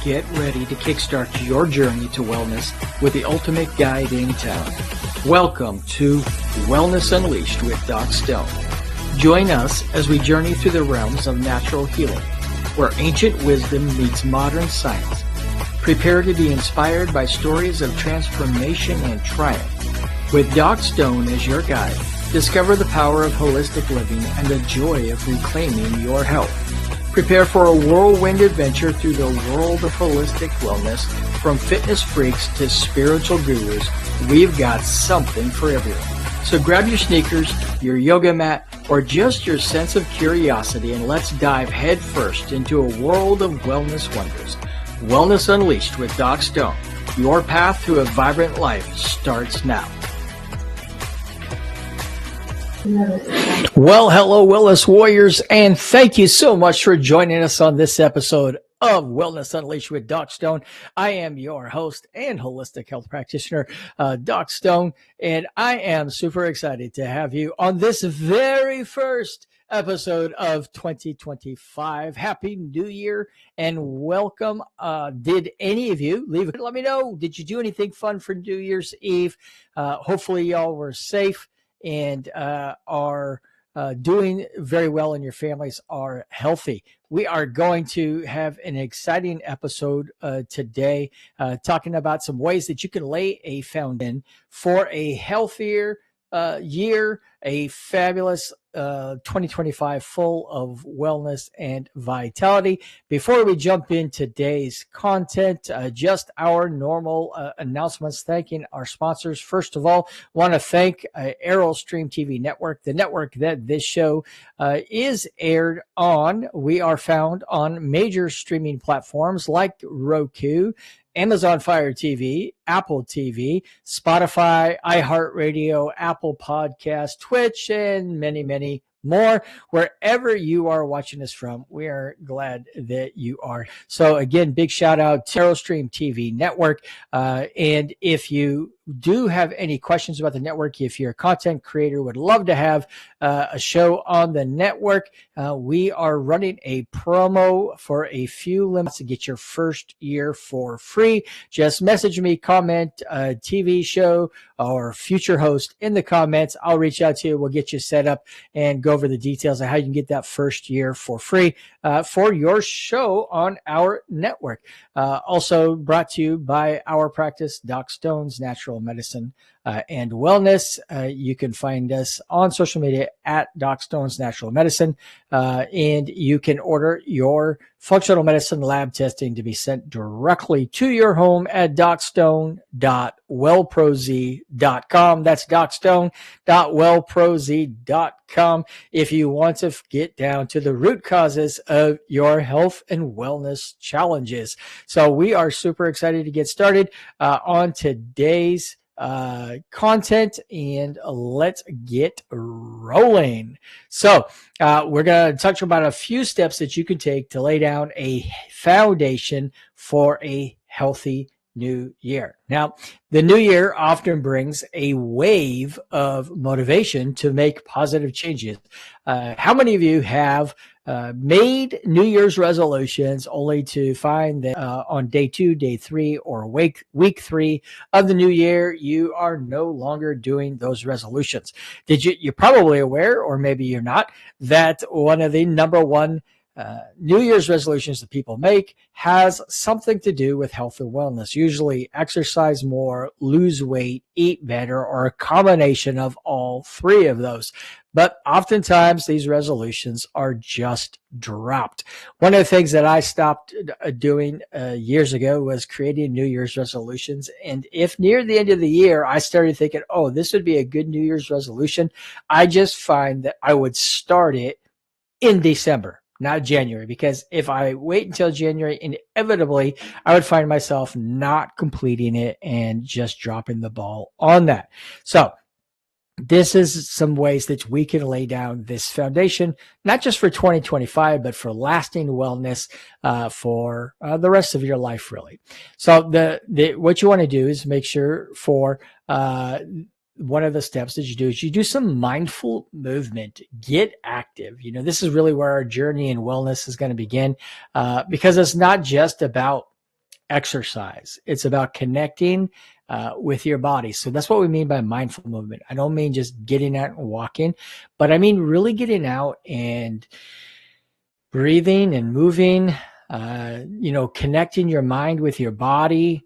Get ready to kickstart your journey to wellness with the ultimate guide in town. Welcome to Wellness Unleashed with Doc Stone. Join us as we journey through the realms of natural healing, where ancient wisdom meets modern science. Prepare to be inspired by stories of transformation and triumph. With Doc Stone as your guide, discover the power of holistic living and the joy of reclaiming your health. Prepare for a whirlwind adventure through the world of holistic wellness. From fitness freaks to spiritual gurus, we've got something for everyone. So grab your sneakers, your yoga mat, or just your sense of curiosity, and let's dive headfirst into a world of wellness wonders. Wellness Unleashed with Doc Stone. Your path to a vibrant life starts now. Well, hello, wellness warriors, and thank you so much for joining us on this episode of Wellness Unleashed with Doc Stone. I am your host and holistic health practitioner, Doc Stone, and I am super excited to have you on this very first episode of 2025. Happy New Year and welcome. Did any of you let me know, did you do anything fun for New Year's Eve? Hopefully y'all were safe and are doing very well, and your families are healthy. We are going to have an exciting episode today, talking about some ways that you can lay a foundation for a healthier year, a fabulous 2025 full of wellness and vitality. Before we jump in today's content, just our normal announcements, thanking our sponsors. First of all, want to thank Aerostream TV Network, the network that this show is aired on. We are found on major streaming platforms like Roku, Amazon Fire TV, Apple TV, Spotify, iHeartRadio, Apple Podcasts, Twitch, and many, many more. Wherever you are watching us from, we are glad that you are. So again, big shout out to Aerostream TV Network. And if you do have any questions about the network, if you're a content creator, would love to have a show on the network, we are running a promo for a few limits to get your first year for free. Just message me, comment TV show or future host in the comments. I'll reach out to you. We'll get you set up and go over the details of how you can get that first year for free for your show on our network. Also brought to you by our practice, Doc Stone's Natural Medicine and Wellness. You can find us on social media at Doc Stone's Natural Medicine, and you can order your functional medicine lab testing to be sent directly to your home at docstone.wellproz.com. That's docstone.wellproz.com if you want to get down to the root causes of your health and wellness challenges. So we are super excited to get started on today's content, and let's get rolling. So we're going to touch about a few steps that you can take to lay down a foundation for a healthy new year. Now, the new year often brings a wave of motivation to make positive changes. How many of you have made New Year's resolutions only to find that on day 2, day 3, or week 3 of the new year, you are no longer doing those resolutions? You're probably aware, or maybe you're not, that one of the number one New Year's resolutions that people make has something to do with health and wellness, usually exercise more, lose weight, eat better, or a combination of all three of those. But oftentimes these resolutions are just dropped. One of the things that I stopped doing years ago was creating New Year's resolutions. And if near the end of the year, I started thinking, oh, this would be a good New Year's resolution, I just find that I would start it in December, not January, because if I wait until January, inevitably I would find myself not completing it and just dropping the ball on that. So this is some ways that we can lay down this foundation, not just for 2025, but for lasting wellness for the rest of your life, really. So what you want to do is make sure for one of the steps that you do is you do some mindful movement, get active. You know, this is really where our journey in wellness is going to begin, because it's not just about exercise. It's about connecting with your body. So that's what we mean by mindful movement. I don't mean just getting out and walking, but I mean really getting out and breathing and moving, connecting your mind with your body,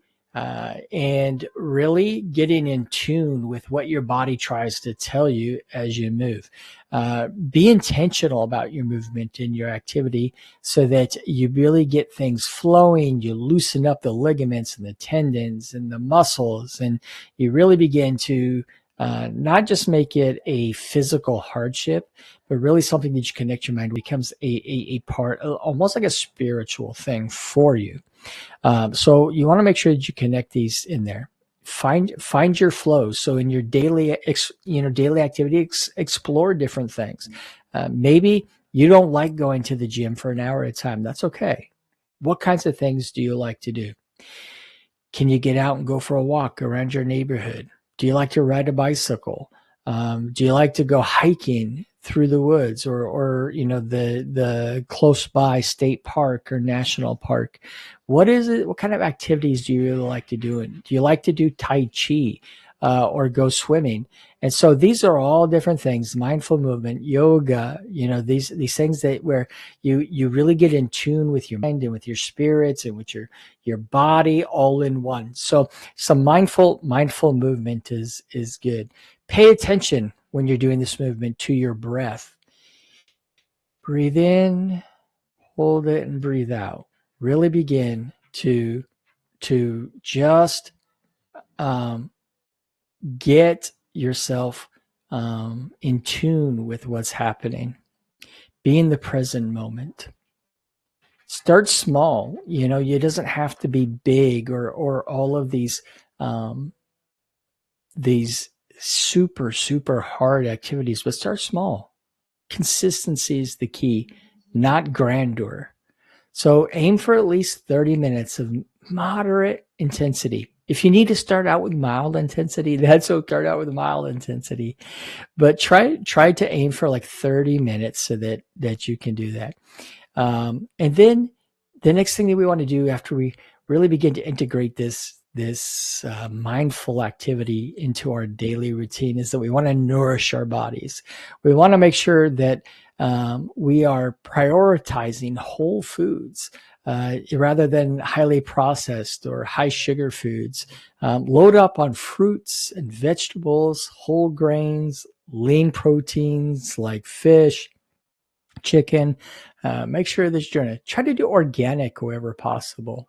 and really getting in tune with what your body tries to tell you as you move. Be intentional about your movement and your activity so that you really get things flowing. You loosen up the ligaments and the tendons and the muscles, and you really begin to not just make it a physical hardship, but really something that you connect your mind with. It becomes a part, almost like a spiritual thing for you. So you want to make sure that you connect these in there. Find your flow. So in your daily activity, explore different things. Maybe you don't like going to the gym for an hour at a time. That's okay. What kinds of things do you like to do? Can you get out and go for a walk around your neighborhood? Do you like to ride a bicycle? Do you like to go hiking through the woods or the close by state park or national park? What is it? What kind of activities do you really like to do? And do you like to do Tai Chi or go swimming? And so these are all different things: mindful movement, yoga. These things that where you really get in tune with your mind and with your spirits and with your body all in one. So some mindful movement is good. Pay attention when you're doing this movement to your breath. Breathe in, hold it, and breathe out. Really begin to just get yourself in tune with what's happening. Be in the present moment. Start small. It doesn't have to be big or all of these super, super hard activities, but start small. Consistency is the key, not grandeur. So aim for at least 30 minutes of moderate intensity. If you need to start out with mild intensity, that's okay. Start out with mild intensity, but try to aim for like 30 minutes so that you can do that. And then the next thing that we want to do after we really begin to integrate this mindful activity into our daily routine is that we want to nourish our bodies. We want to make sure that we are prioritizing whole foods rather than highly processed or high sugar foods. Load up on fruits and vegetables, whole grains, lean proteins like fish, chicken. Make sure that you're try to do organic wherever possible.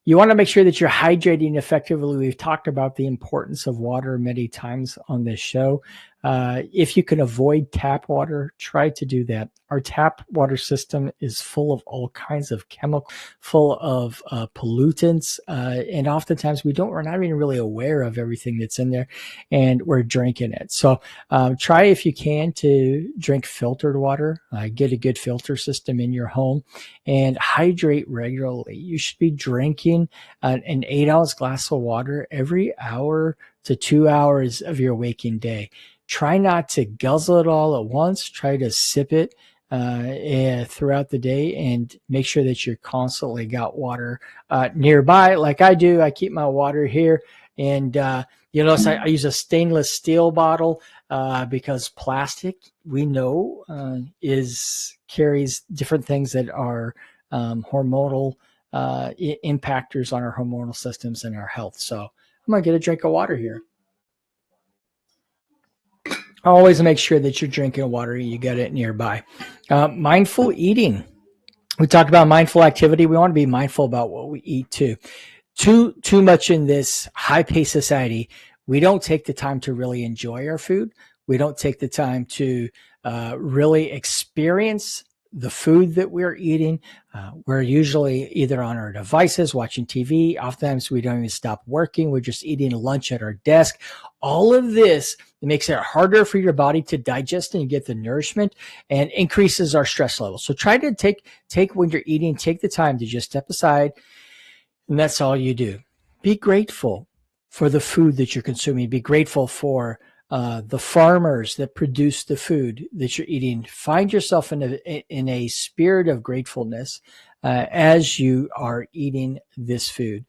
You want to make sure that you're hydrating effectively. We've talked about the importance of water many times on this show. If you can avoid tap water, try to do that. Our tap water system is full of all kinds of chemicals, full of pollutants, and oftentimes we're not even really aware of everything that's in there, and we're drinking it. So try, if you can, to drink filtered water. Get a good filter system in your home, and hydrate regularly. You should be drinking an 8-ounce glass of water every hour to 2 hours of your waking day. Try not to guzzle it all at once. Try to sip it throughout the day, and make sure that you're constantly got water nearby. Like I do, I keep my water here, and you'll notice I use a stainless steel bottle because plastic, we know, carries different things that are hormonal impactors on our hormonal systems and our health. So I'm gonna get a drink of water here. Always make sure that you're drinking water. You got it nearby. Mindful eating. We talked about mindful activity. We want to be mindful about what we eat too. Too much in this high-paced society, we don't take the time to really enjoy our food. We don't take the time to really experience the food that we're eating. We're usually either on our devices, watching TV. Oftentimes we don't even stop working. We're just eating lunch at our desk. All of this makes it harder for your body to digest and get the nourishment, and increases our stress levels. So try to take when you're eating, take the time to just step aside, and that's all you do. Be grateful for the food that you're consuming. Be grateful for the farmers that produce the food that you're eating. Find yourself in a spirit of gratefulness as you are eating this food.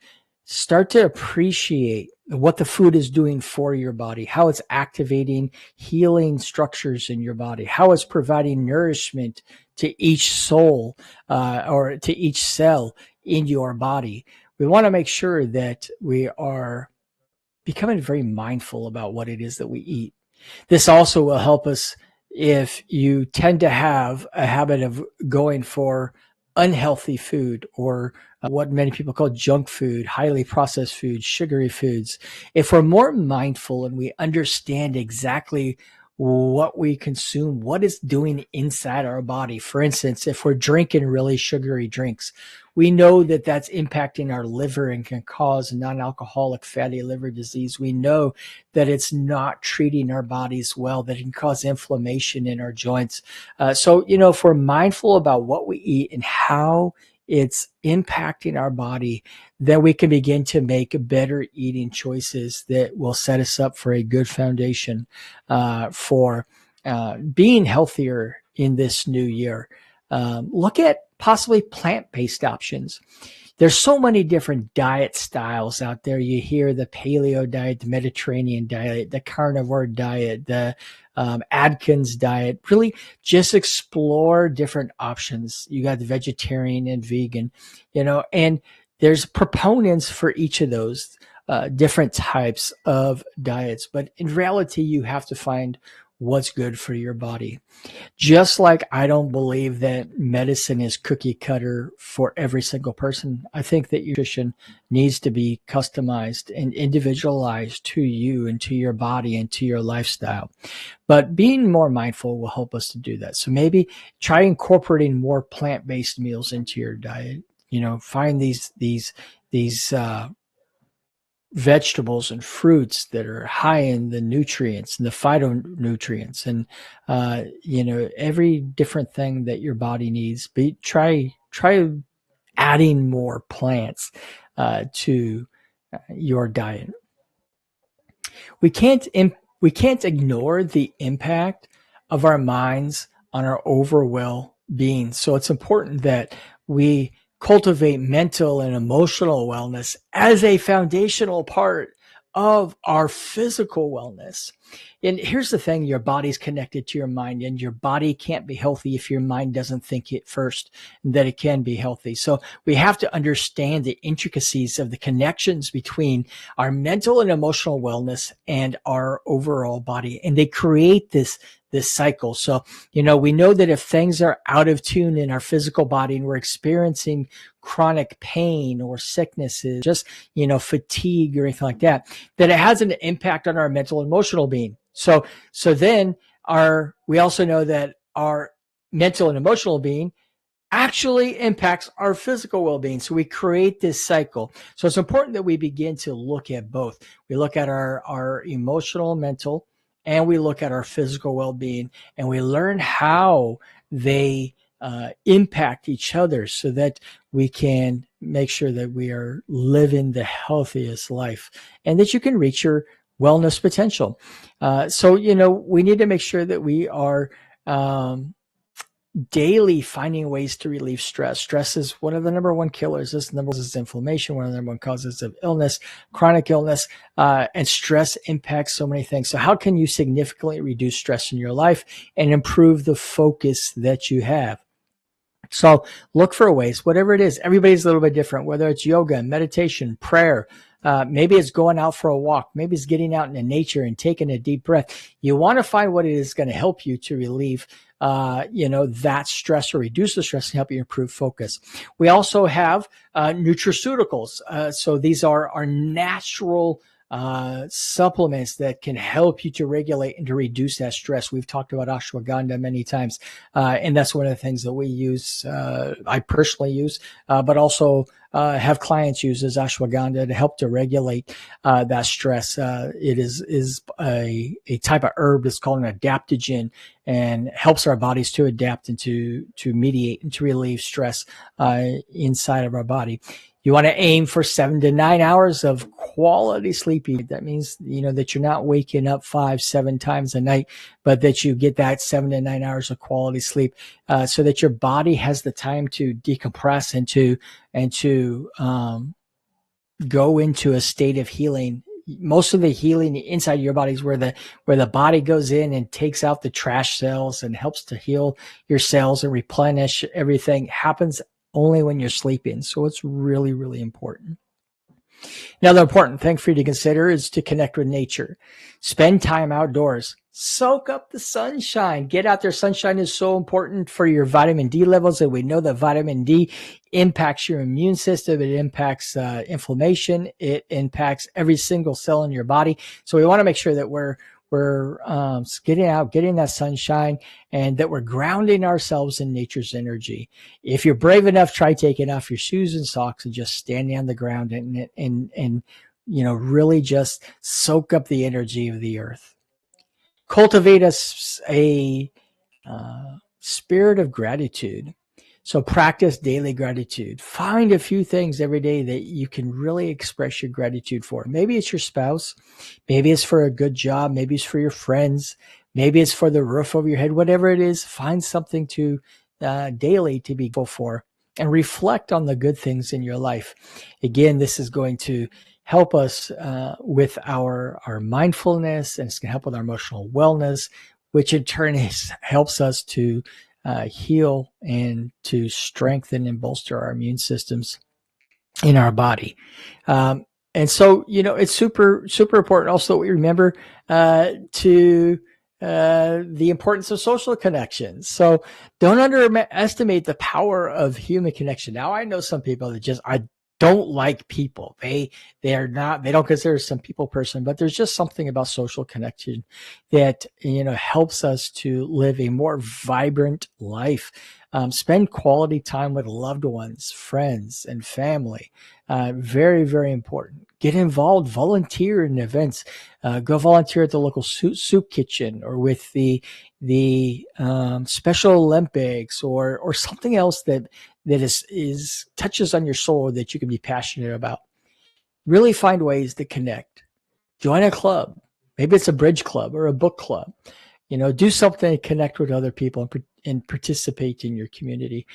Start to appreciate what the food is doing for your body, how it's activating healing structures in your body, how it's providing nourishment to each soul or to each cell in your body. We want to make sure that we are becoming very mindful about what it is that we eat. This also will help us if you tend to have a habit of going for unhealthy food or what many people call junk food, highly processed food, sugary foods. If we're more mindful and we understand exactly what we consume, what it's doing inside our body. For instance, if we're drinking really sugary drinks, we know that that's impacting our liver and can cause non-alcoholic fatty liver disease. We know that it's not treating our bodies well, that it can cause inflammation in our joints. So, if we're mindful about what we eat and how it's impacting our body, then we can begin to make better eating choices that will set us up for a good foundation for being healthier in this new year. Look at possibly plant-based options. There's so many different diet styles out there. You hear the paleo diet, the Mediterranean diet, the carnivore diet, the Atkins diet. Really just explore different options. You got the vegetarian and vegan, and there's proponents for each of those different types of diets. But in reality, you have to find what's good for your body. Just like I don't believe that medicine is cookie cutter for every single person. I think that your nutrition needs to be customized and individualized to you and to your body and to your lifestyle. But being more mindful will help us to do that. So maybe try incorporating more plant-based meals into your diet. Find these vegetables and fruits that are high in the nutrients and the phytonutrients and every different thing that your body needs. But try adding more plants to your diet. We can't ignore the impact of our minds on our overall being. So it's important that we cultivate mental and emotional wellness as a foundational part of our physical wellness. And here's the thing, your body's connected to your mind, and your body can't be healthy if your mind doesn't think it first that it can be healthy. So we have to understand the intricacies of the connections between our mental and emotional wellness and our overall body. And they create this cycle. So, we know that if things are out of tune in our physical body and we're experiencing chronic pain or sicknesses, just, fatigue or anything like that, then it has an impact on our mental and emotional being. So then we also know that our mental and emotional being actually impacts our physical well-being. So we create this cycle. So it's important that we begin to look at both. We look at our emotional, mental, and we look at our physical well-being, and we learn how they impact each other so that we can make sure that we are living the healthiest life and that you can reach your wellness potential. So we need to make sure that we are daily finding ways to relieve stress. Stress is one of the number one killers. This number is inflammation, one of the number one causes of illness, chronic illness, and stress impacts so many things. So how can you significantly reduce stress in your life and improve the focus that you have? So look for ways, whatever it is. Everybody's a little bit different, whether it's yoga, meditation, prayer. Maybe it's going out for a walk. Maybe it's getting out into nature and taking a deep breath. You want to find what it is going to help you to relieve that stress or reduce the stress and help you improve focus. We also have nutraceuticals. So these are our natural supplements that can help you to regulate and to reduce that stress. We've talked about ashwagandha many times, and that's one of the things that we use. I personally use, but also have clients use as ashwagandha to help to regulate that stress. It is a type of herb that's called an adaptogen and helps our bodies to adapt and to mediate and to relieve stress inside of our body. You want to aim for 7 to 9 hours of quality sleep. That means, that you're not waking up 5-7 times a night, but that you get that 7 to 9 hours of quality sleep, so that your body has the time to decompress and to go into a state of healing. Most of the healing inside your body is where the body goes in and takes out the trash cells and helps to heal your cells and replenish everything. Happens only when you're sleeping. So it's really, really important. Another important thing for you to consider is to connect with nature. Spend time outdoors. Soak up the sunshine. Get out there. Sunshine is so important for your vitamin D levels, and we know that vitamin D impacts your immune system. It impacts inflammation. It impacts every single cell in your body. So we want to make sure that we're getting out, getting that sunshine, and that we're grounding ourselves in nature's energy. If you're brave enough, try taking off your shoes and socks and just standing on the ground and really just soak up the energy of the earth. Cultivate a spirit of gratitude. So practice daily gratitude. Find a few things every day that you can really express your gratitude for. Maybe it's your spouse. Maybe it's for a good job. Maybe it's for your friends. Maybe it's for the roof over your head. Whatever it is, find something to daily to be grateful for, and reflect on the good things in your life. Again, this is going to help us with our mindfulness, and it's going to help with our emotional wellness, which in turn helps us to heal and to strengthen and bolster our immune systems in our body. And so, it's super, super important also that we remember to the importance of social connections. So don't underestimate the power of human connection. Now, I know some people that I don't like people. They don't consider some people person, but there's just something about social connection that, helps us to live a more vibrant life. Spend quality time with loved ones, friends, and family. Very, very important. Get involved, volunteer in events. Go volunteer at the local soup kitchen, or with the Special Olympics, or something else that is touches on your soul that you can be passionate about. Really find ways to connect. Join a club. Maybe it's a bridge club or a book club. Do something to connect with other people and participate in your community.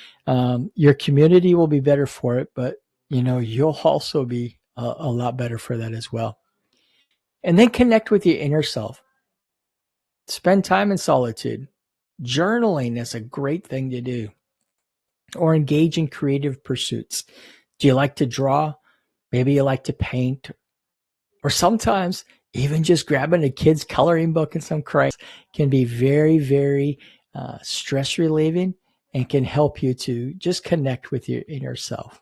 Your community will be better for it, but you'll also be a lot better for that as well. And then connect with your inner self. Spend time in solitude. Journaling is a great thing to do. Or engage in creative pursuits. Do you like to draw? Maybe you like to paint. Or sometimes even just grabbing a kid's coloring book and some crayons can be very, very stress relieving, and can help you to just connect with your inner self.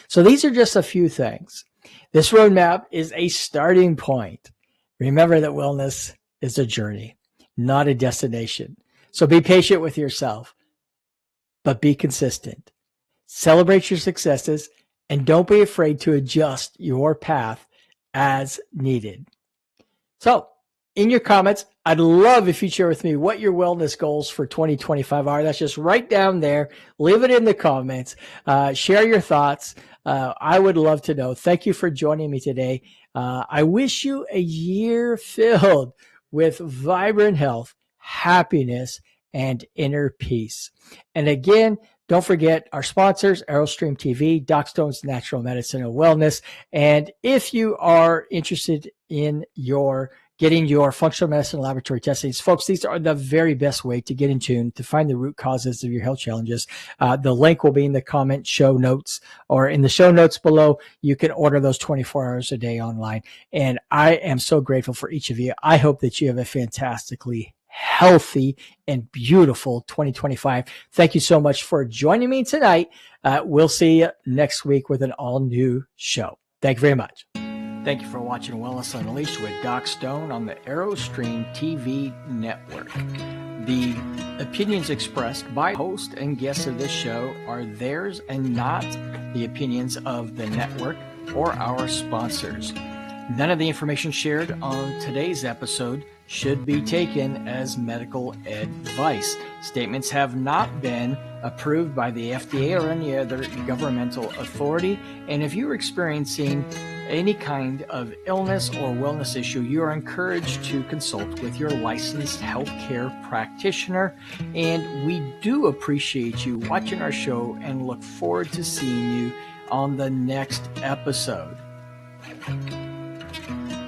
So these are just a few things. This roadmap is a starting point. Remember that wellness is a journey, not a destination. So be patient with yourself, but be consistent. Celebrate your successes, and don't be afraid to adjust your path as needed. So, in your comments, I'd love if you share with me what your wellness goals for 2025 are. That's just right down there. Leave it in the comments. Share your thoughts. I would love to know. Thank you for joining me today. I wish you a year filled with vibrant health, happiness, and inner peace. And again, don't forget our sponsors, Aerostream TV, Doc Stone's Natural Medicine and Wellness. And if you are interested in getting your functional medicine laboratory testings, folks, these are the very best way to get in tune to find the root causes of your health challenges. The link will be in the comment show notes, or in the show notes below. You can order those 24 hours a day online. And I am so grateful for each of you. I hope that you have a fantastically healthy and beautiful 2025. Thank you so much for joining me tonight. We'll see you next week with an all new show. Thank you very much. Thank you for watching Wellness Unleashed with Doc Stone on the Aerostream TV network. The opinions expressed by host and guests of this show are theirs and not the opinions of the network or our sponsors. None of the information shared on today's episode should be taken as medical advice. Statements have not been approved by the FDA or any other governmental authority. And if you're experiencing any kind of illness or wellness issue, you are encouraged to consult with your licensed healthcare practitioner. And we do appreciate you watching our show and look forward to seeing you on the next episode.